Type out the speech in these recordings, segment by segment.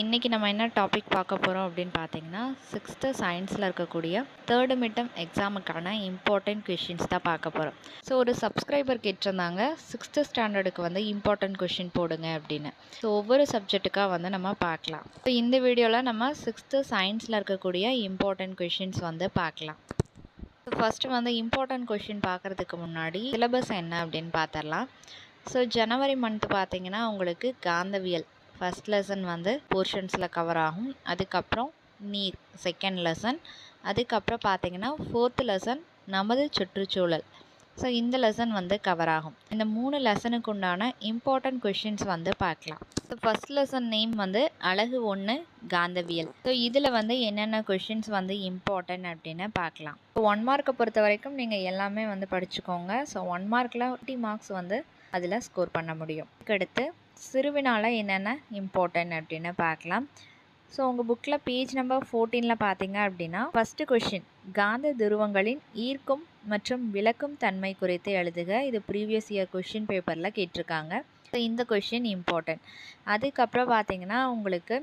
இன்றைக்கி நம்ம என்ன டாபிக் பார்க்க போகிறோம் அப்படின்னு பார்த்தீங்கன்னா 6th சயின்ஸில் இருக்கக்கூடிய 3rd மிட்டம் எக்ஸாமுக்கான இம்பார்ட்டன்ட் கொஷின்ஸ் தான் பார்க்க போகிறோம். ஸோ ஒரு சப்ஸ்கிரைபர் கேட்டிருந்தாங்க 6th ஸ்டாண்டர்டுக்கு வந்து இம்பார்ட்டன்ட் கொஷின் போடுங்க அப்படின்னு. ஸோ ஒவ்வொரு சப்ஜெக்ட்டுக்காக வந்து நம்ம பார்க்கலாம். ஸோ இந்த வீடியோவில் நம்ம 6th சயின்ஸில் இருக்கக்கூடிய இம்பார்ட்டன்ட் கொஷின்ஸ் வந்து பார்க்கலாம். ஸோ ஃபஸ்ட்டு வந்து இம்பார்ட்டன்ட் கொஷின் பார்க்குறதுக்கு முன்னாடி சிலபஸ் என்ன அப்படின்னு பார்த்துடலாம். ஸோ ஜனவரி மந்த் பார்த்தீங்கன்னா உங்களுக்கு காந்தவியல் ஃபஸ்ட் லெசன் வந்து போர்ஷன்ஸில் கவர் ஆகும். அதுக்கப்புறம் நீர் செகண்ட் லெசன். அதுக்கப்புறம் பார்த்தீங்கன்னா 4th லெசன் நமது சுற்றுச்சூழல். ஸோ இந்த லெசன் வந்து கவர் ஆகும். இந்த 3 லெசனுக்கு உண்டான இம்பார்ட்டன்ட் கொஷின்ஸ் வந்து பார்க்கலாம். ஸோ ஃபஸ்ட் லெசன் நேம் வந்து அழகு 1 காந்தவியல். ஸோ இதில் வந்து என்னென்ன கொஷின்ஸ் வந்து இம்பார்ட்டன்ட் அப்படின்னு பார்க்கலாம். ஸோ 1 மார்க்கை பொறுத்த வரைக்கும் நீங்கள் எல்லாமே வந்து படிச்சுக்கோங்க. ஸோ 1 மார்க்கில் 50 மார்க்ஸ் வந்து அதில் ஸ்கோர் பண்ண முடியும். அதுக்கடுத்து சிறுவினால என்னென்ன இம்பார்ட்டன்ட் அப்படின்னு பார்க்கலாம். ஸோ உங்கள் புக்கில் பேஜ் நம்பர் 14 பார்த்தீங்க அப்படின்னா ஃபஸ்ட்டு கொஷின் காந்த துருவங்களின் ஈர்க்கும் மற்றும் விளக்கும் தன்மை குறித்து எழுதுக. இது ப்ரீவியஸ் இயர் கொஷின் பேப்பரில் கேட்டிருக்காங்க. ஸோ இந்த கொஷின் இம்பார்ட்டன்ட். அதுக்கப்புறம் பார்த்தீங்கன்னா உங்களுக்கு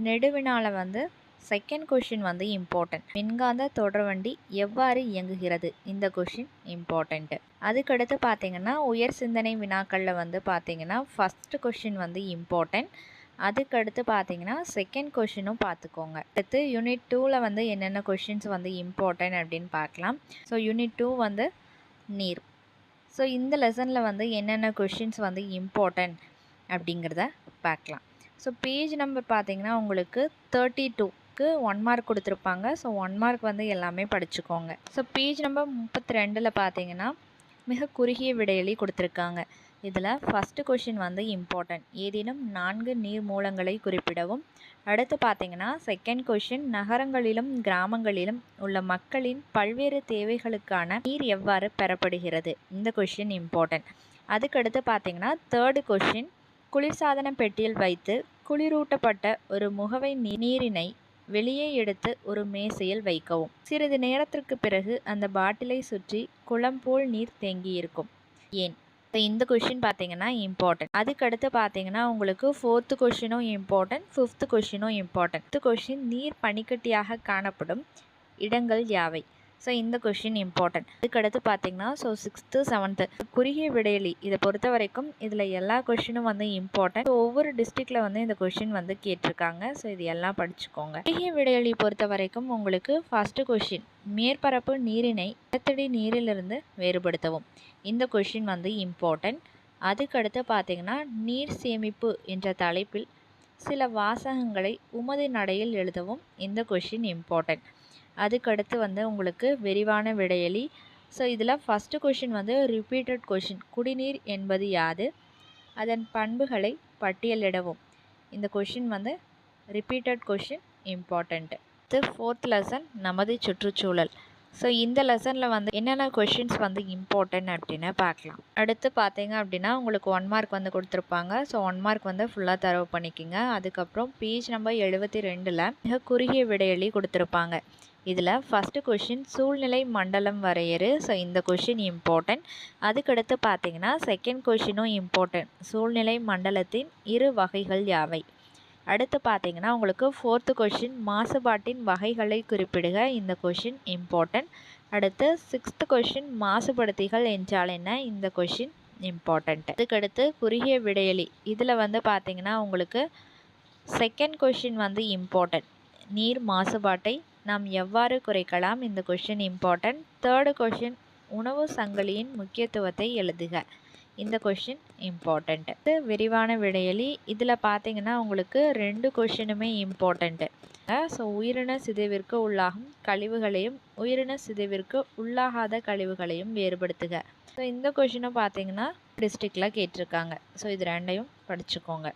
நெடுவினால வந்து செகண்ட் கொஷின் வந்து இம்பார்ட்டன்ட். மின்காந்த தொடர்வண்டி எவ்வாறு இயங்குகிறது? இந்த கொஷின் இம்பார்ட்டண்ட்டு. அதுக்கடுத்து பார்த்தீங்கன்னா உயர் சிந்தனை வினாக்களில் வந்து பார்த்தீங்கன்னா ஃபஸ்ட்டு கொஷின் வந்து இம்பார்ட்டன்ட். அதுக்கடுத்து பார்த்தீங்கன்னா செகண்ட் கொஷினும் பார்த்துக்கோங்க. அடுத்து யூனிட் 2ல் வந்து என்னென்ன கொஷின்ஸ் வந்து இம்பார்ட்டன்ட் அப்படின்னு பார்க்கலாம். ஸோ யூனிட் 2 வந்து நீர். ஸோ இந்த லெசனில் வந்து என்னென்ன கொஷின்ஸ் வந்து இம்பார்ட்டன்ட் அப்படிங்கிறத பார்க்கலாம். ஸோ பேஜ் நம்பர் பார்த்தீங்கன்னா உங்களுக்கு 32க்கு 1 மார்க் கொடுத்துருப்பாங்க. ஸோ 1 மார்க் வந்து எல்லாமே படிச்சுக்கோங்க. ஸோ பேஜ் நம்பர் 32ல் பார்த்தீங்கன்னா மிக குறுகிய விடையெளி கொடுத்துருக்காங்க. இதில் ஃபஸ்ட்டு கொஷின் வந்து இம்பார்ட்டன்ட். ஏதேனும் 4 நீர் மூலங்களை குறிப்பிடவும். அடுத்து பார்த்தீங்கன்னா செகண்ட் கொஷின் நகரங்களிலும் கிராமங்களிலும் உள்ள மக்களின் பல்வேறு தேவைகளுக்கான நீர் எவ்வாறு பெறப்படுகிறது? இந்த கொஷின் இம்பார்ட்டன்ட். அதுக்கடுத்து பார்த்தீங்கன்னா தேர்டு கொஷின் குளிர்சாதன பெட்டியில் வைத்து குளிரூட்டப்பட்ட ஒரு முகவை நீரினை வெளியே எடுத்து ஒரு மேசையில் வைக்கவும். சிறிது நேரத்திற்கு பிறகு அந்த பாட்டிலை சுற்றி குளம் போல் நீர் தேங்கியிருக்கும். ஏன்? இந்த கொஷின் பார்த்தீங்கன்னா இம்பார்ட்டன்ட். அதுக்கடுத்து பார்த்தீங்கன்னா உங்களுக்கு 4th கொஷினும் இம்பார்ட்டன்ட், 5th கொஷினும் இம்பார்ட்டன்ட். 5th கொஷின் நீர் பனிக்கட்டியாக காணப்படும் இடங்கள் யாவை? ஸோ இந்த கொஷின் இம்பார்ட்டன்ட். அதுக்கடுத்து பார்த்தீங்கன்னா 6th 7th குறுகிய விடையெளி இதை பொறுத்த வரைக்கும் இதில் எல்லா கொஷினும் வந்து இம்பார்ட்டன்ட். ஒவ்வொரு டிஸ்ட்ரிக்டில் வந்து இந்த கொஷின் வந்து கேட்டிருக்காங்க. ஸோ இது எல்லாம் படிச்சுக்கோங்க. குறுகிய விடையெளி பொறுத்த வரைக்கும் உங்களுக்கு ஃபஸ்ட்டு கொஷின் மேற்பரப்பு நீரினை நிலத்தடி நீரிலிருந்து வேறுபடுத்தவும். இந்த கொஷின் வந்து இம்பார்ட்டன்ட். அதுக்கடுத்து பார்த்தீங்கன்னா நீர் சேமிப்பு என்ற தலைப்பில் சில வாசகங்களை உமது நடையில் எழுதவும். இந்த கொஷின் இம்பார்ட்டன்ட். அதுக்கடுத்து வந்து உங்களுக்கு விரிவான விடையெளி. ஸோ இதில் ஃபஸ்ட்டு கொஷின் வந்து ரிப்பீட்டட் கொஷின் குடிநீர் என்பது யாது? அதன் பண்புகளை பட்டியலிடவும். இந்த கொஷின் வந்து ரிப்பீட்டட் கொஷின் இம்பார்ட்டண்ட்டு. இது 4th லெசன் நமது சுற்றுச்சூழல். ஸோ இந்த லெசனில் வந்து என்னென்ன கொஷின்ஸ் வந்து இம்பார்ட்டன்ட் அப்படின்னு பார்க்கலாம். அடுத்து பார்த்தீங்க அப்படின்னா உங்களுக்கு 1 மார்க் வந்து கொடுத்துருப்பாங்க. ஸோ 1 மார்க் வந்து ஃபுல்லாக தரவு பண்ணிக்கோங்க. அதுக்கப்புறம் பேஜ் நம்பர் 72ல் மிக குறுகிய விடையெளி கொடுத்துருப்பாங்க. இதில் ஃபஸ்ட்டு கொஷின் சூழ்நிலை மண்டலம் வரையறு. ஸோ இந்த கொஷின் இம்பார்ட்டன்ட். அதுக்கடுத்து பார்த்தீங்கன்னா செகண்ட் கொஷினும் இம்பார்ட்டன்ட். சூழ்நிலை மண்டலத்தின் 2 வகைகள் யாவை? அடுத்து பார்த்தீங்கன்னா உங்களுக்கு 4th கொஷின் மாசுபாட்டின் வகைகளை குறிப்பிடுக. இந்த கொஷின் இம்பார்ட்டன்ட். அடுத்து 6th கொஷின் மாசுபடுத்திகள் என்றால் என்ன? இந்த கொஷின் இம்பார்ட்டன்ட். அதுக்கடுத்து குறுகிய விடையெளி இதில் வந்து பார்த்தீங்கன்னா உங்களுக்கு செகண்ட் கொஷின் வந்து இம்பார்ட்டன்ட். நீர் மாசுபாட்டை நாம் எவ்வாறு குறைக்கலாம்? இந்த கொஷின் இம்பார்ட்டன்ட். தேர்டு கொஷின் உணவு சங்கிலியின் முக்கியத்துவத்தை எழுதுக. இந்த கொஷின் இம்பார்ட்டன்ட். இது விரிவான விடையெளி. இதில் பார்த்தீங்கன்னா உங்களுக்கு 2 கொஷினுமே இம்பார்ட்டன்ட்டு. ஸோ உயிரின சிதைவிற்கு உள்ளாகும் கழிவுகளையும் உயிரின சிதைவிற்கு உள்ளாகாத கழிவுகளையும் வேறுபடுத்துக. ஸோ இந்த கொஷினை பார்த்தீங்கன்னா டிஸ்ட்ரிக்டில் கேட்டிருக்காங்க. ஸோ இது 2யும் படிச்சுக்கோங்க.